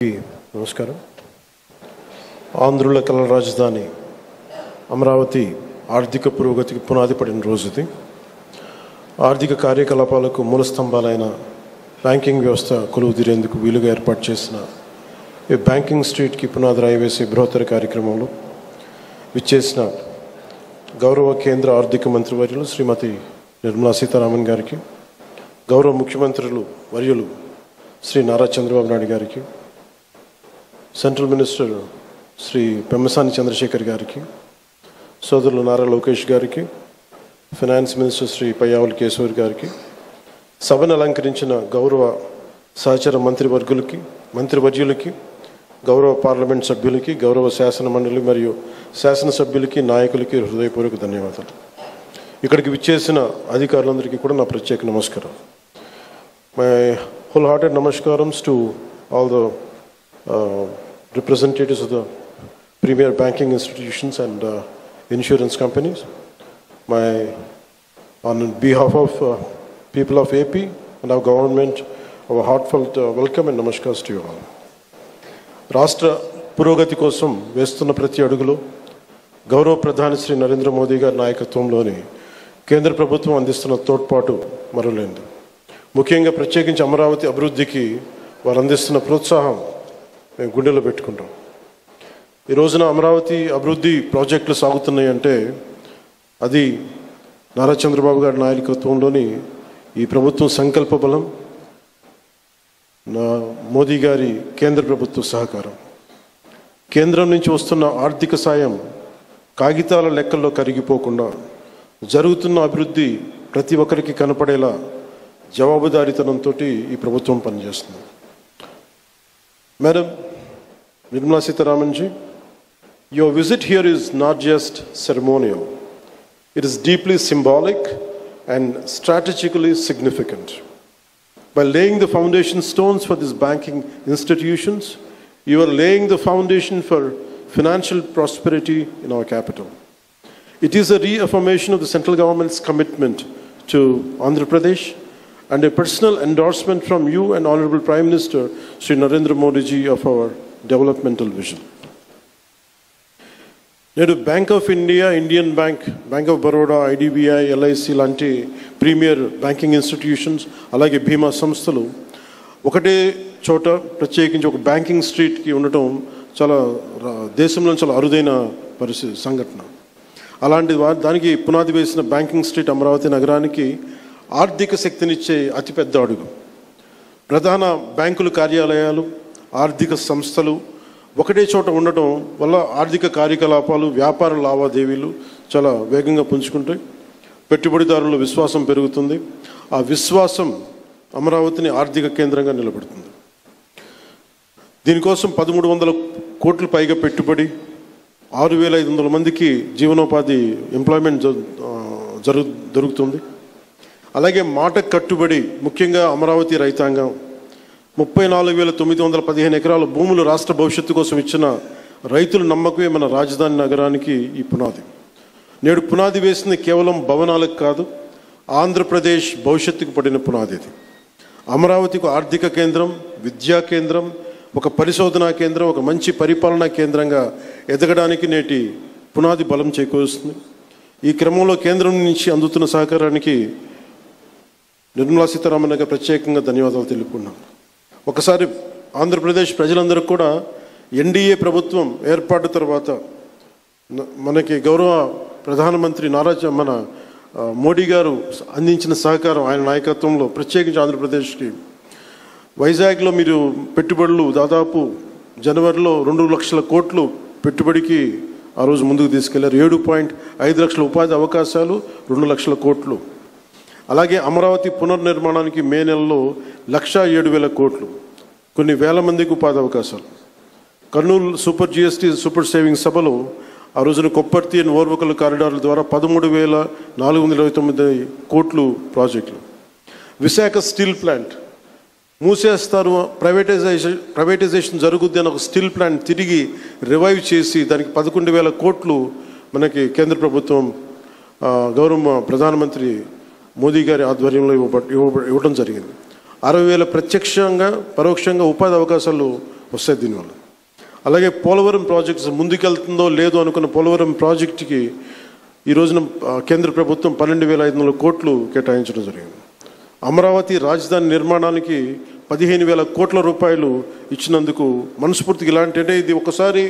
నమస్కారం. ఆంధ్రుల కళల రాజధాని అమరావతి ఆర్థిక పురోగతికి పునాది పడిన రోజుది. ఆర్థిక కార్యకలాపాలకు మూల స్తంభాలైన బ్యాంకింగ్ వ్యవస్థ కొలువుదీరేందుకు వీలుగా ఏర్పాటు చేసిన ఈ బ్యాంకింగ్ స్ట్రీట్కి పునాది రాయి వేసే బృహత్తర కార్యక్రమంలో విచ్చేసిన గౌరవ కేంద్ర ఆర్థిక మంత్రివర్యులు శ్రీమతి నిర్మలా సీతారామన్ గారికి, గౌరవ ముఖ్యమంత్రులు వర్యులు శ్రీ నారా చంద్రబాబు నాయుడు గారికి, సెంట్రల్ మినిస్టర్ శ్రీ పెమ్మసాని చంద్రశేఖర్ గారికి, సోదరులు నారా లోకేష్ గారికి, ఫైనాన్స్ మినిస్టర్ శ్రీ పయ్యావుల కేశవర్ గారికి, సభను అలంకరించిన గౌరవ సహచర మంత్రివర్యులకి, గౌరవ పార్లమెంట్ సభ్యులకి, గౌరవ శాసన మండలి మరియు శాసనసభ్యులకి, నాయకులకి హృదయపూర్వక ధన్యవాదాలు. ఇక్కడికి విచ్చేసిన అధికారులందరికీ కూడా నా ప్రత్యేక నమస్కారం. My wholehearted namaskaram's to all the representatives of the premier banking institutions and insurance companies. On behalf of people of AP and our government, our heartfelt welcome and namaskars to you all. రాష్ట్ర పురోగతి కోసం వేస్తున్న ప్రతి అడుగులో గౌరవ ప్రధాని శ్రీ నరేంద్ర మోదీ గారి నాయకత్వంలోని కేంద్ర ప్రభుత్వం అందిస్తున్న తోడ్పాటు మరువలేనిది. ముఖ్యంగా ప్రత్యేకించి అమరావతి అభివృద్ధికి వారు అందిస్తున్న ప్రోత్సాహం మేము గుండెలో పెట్టుకుంటాం. ఈ రోజున అమరావతి అభివృద్ధి ప్రాజెక్టులు సాగుతున్నాయి అంటే అది నారా చంద్రబాబు గారి నాయకత్వంలోని ఈ ప్రభుత్వం సంకల్ప బలం, మోదీ గారి కేంద్ర ప్రభుత్వ సహకారం. కేంద్రం నుంచి వస్తున్న ఆర్థిక సాయం కాగితాల లెక్కల్లో కరిగిపోకుండా జరుగుతున్న అభివృద్ధి ప్రతి ఒక్కరికి కనపడేలా జవాబుదారీతనంతో ఈ ప్రభుత్వం పనిచేస్తుంది. Madam Nirmala Sitharaman ji, your visit here is not just ceremonial. It is deeply symbolic and strategically significant. By laying the foundation stones for these banking institutions, you are laying the foundation for financial prosperity in our capital. It is a reaffirmation of the central government's commitment to Andhra Pradesh and a personal endorsement from you and Honorable Prime Minister Sri Narendra Modi ji of our developmental vision. నేడు bank of India, Indian bank, bank of Baroda, IDBI, LIC లాంటి premier banking institutions, అలాగే బీమా సంస్థలు ఒకటే చోట ప్రత్యేకించి ఒక banking స్ట్రీట్కి ఉండటం చాలా దేశంలో చాలా అరుదైన సంఘటన. అలాంటి దానికి పునాది వేసిన బ్యాంకింగ్ స్ట్రీట్ అమరావతి నగరానికి ఆర్థిక శక్తినిచ్చే అతిపెద్ద అడుగు. ప్రధాన బ్యాంకుల కార్యాలయాలు, ఆర్థిక సంస్థలు ఒకటే చోట ఉండటం వల్ల ఆర్థిక కార్యకలాపాలు, వ్యాపార లావాదేవీలు చాలా వేగంగా పుంజుకుంటాయి. పెట్టుబడిదారుల విశ్వాసం పెరుగుతుంది. ఆ విశ్వాసం అమరావతిని ఆర్థిక కేంద్రంగా నిలబెడుతుంది. దీనికోసం 1300 కోట్ల పైగా పెట్టుబడి, 6500 మందికి జీవనోపాధి ఎంప్లాయ్మెంట్ జరుగుతుంది. అలాగే మాట కట్టుబడి ముఖ్యంగా అమరావతి రైతాంగం 34,915 ఎకరాల భూములు రాష్ట్ర భవిష్యత్తు కోసం ఇచ్చిన రైతుల నమ్మకమే మన రాజధాని నగరానికి ఈ పునాది. నేడు పునాది వేసింది కేవలం భవనాలకు కాదు, ఆంధ్రప్రదేశ్ భవిష్యత్తుకు పడిన పునాది. ఇది అమరావతికి ఆర్థిక కేంద్రం, విద్యా కేంద్రం, ఒక పరిశోధనా కేంద్రం, ఒక మంచి పరిపాలనా కేంద్రంగా ఎదగడానికి నేటి పునాది బలం చేకూరుస్తుంది. ఈ క్రమంలో కేంద్రం నుంచి అందుతున్న సహకారానికి నిర్మలా సీతారామన్ గారికి ప్రత్యేకంగా ధన్యవాదాలు తెలుపుకున్నాను. ఒకసారి ఆంధ్రప్రదేశ్ ప్రజలందరూ కూడా ఎన్డీఏ ప్రభుత్వం ఏర్పాటు తర్వాత మనకి గౌరవ ప్రధానమంత్రి మన మోడీ గారు అందించిన సహకారం, ఆయన నాయకత్వంలో ప్రత్యేకించి ఆంధ్రప్రదేశ్కి వైజాగ్లో మీరు పెట్టుబడులు దాదాపు జనవరిలో 2 లక్షల కోట్లు పెట్టుబడికి ఆ రోజు ముందుకు తీసుకెళ్లారు. 7.5 లక్షల ఉపాధి అవకాశాలు, 2 లక్షల కోట్లు. అలాగే అమరావతి పునర్నిర్మాణానికి మే నెలలో 1,07,000 కోట్లు, కొన్ని వేల మందికి ఉపాధి అవకాశాలు. Kurnool super GST super saving సభలో ఆ రోజున కొప్పర్తి అండ్ ఓర్వకల్ కారిడార్ల ద్వారా 13,429 కోట్లు ప్రాజెక్టులు. విశాఖ స్టీల్ ప్లాంట్ మూసేస్తారు, ప్రైవేటైజేషన్ జరుగుద్ది అని ఒక స్టీల్ ప్లాంట్ తిరిగి రివైవ్ చేసి దానికి 11,000 కోట్లు మనకి కేంద్ర ప్రభుత్వం గౌరవ ప్రధానమంత్రి మోదీ గారి ఆధ్వర్యంలో ఇవ్వడం జరిగింది. 60,000 ప్రత్యక్షంగా పరోక్షంగా ఉపాధి అవకాశాలు వస్తాయి దీనివల్ల. అలాగే పోలవరం ప్రాజెక్ట్స్ ముందుకెళ్తుందో లేదో అనుకున్న పోలవరం ప్రాజెక్టుకి ఈ రోజున కేంద్ర ప్రభుత్వం 12,500 కోట్లు కేటాయించడం జరిగింది. అమరావతి రాజధాని నిర్మాణానికి 15,000 కోట్ల రూపాయలు ఇచ్చినందుకు మనస్ఫూర్తిగా ఇలాంటి, అంటే ఇది ఒకసారి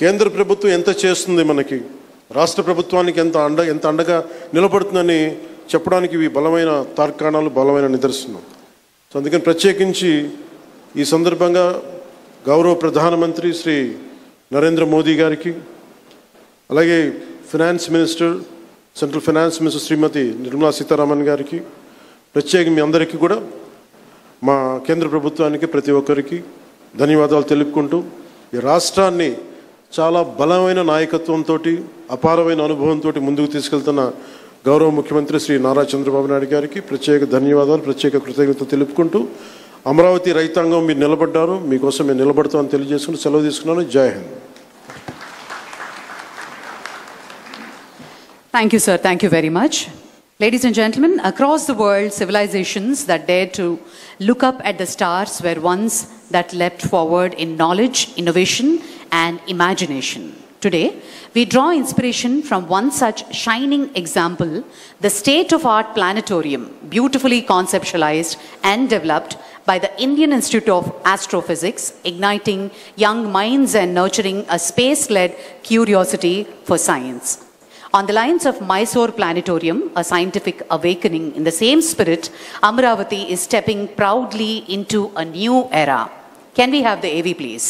కేంద్ర ప్రభుత్వం ఎంత చేస్తుంది మనకి, రాష్ట్ర ప్రభుత్వానికి ఎంత అండగా నిలబడుతుందని చెప్పడానికి ఇవి బలమైన తార్కాణాలు, బలమైన నిదర్శనం. సో అందుకని ప్రత్యేకించి ఈ సందర్భంగా గౌరవ ప్రధానమంత్రి శ్రీ నరేంద్ర మోదీ గారికి, అలాగే finance minister, central finance minister Shrimati Nirmala Sitharaman గారికి, ప్రత్యేకంగా మీ అందరికీ కూడా, మా కేంద్ర ప్రభుత్వానికి ప్రతి ఒక్కరికి ధన్యవాదాలు తెలుపుకుంటూ, ఈ రాష్ట్రాన్ని చాలా బలమైన నాయకత్వంతో, అపారమైన అనుభవంతో ముందుకు తీసుకెళ్తున్న గౌరవ ముఖ్యమంత్రి శ్రీ నారా చంద్రబాబు నాయుడు గారికి ప్రత్యేక ధన్యవాదాలు, ప్రత్యేక కృతజ్ఞతలు తెలుపుకుంటూ, అమరావతి రైతాంగం మీరు నిలబడ్డారు, మీకోసం మేము నిలబడతామని తెలియజేసుకుంటూ సెలవు తీసుకున్నాను. జై Hind. Thank you, sir. Thank you very much. Ladies and gentlemen, across the world, civilizations that dared to look up at the stars were ones that leapt forward in knowledge, innovation, and imagination. Today, we draw inspiration from one such shining example, the state-of-art planetarium, beautifully conceptualized and developed by the Indian Institute of Astrophysics, igniting young minds and nurturing a space-led curiosity for science. On the lines of Mysore Planetarium, a scientific awakening in the same spirit, Amaravati is stepping proudly into a new era. Can we have the AV, please?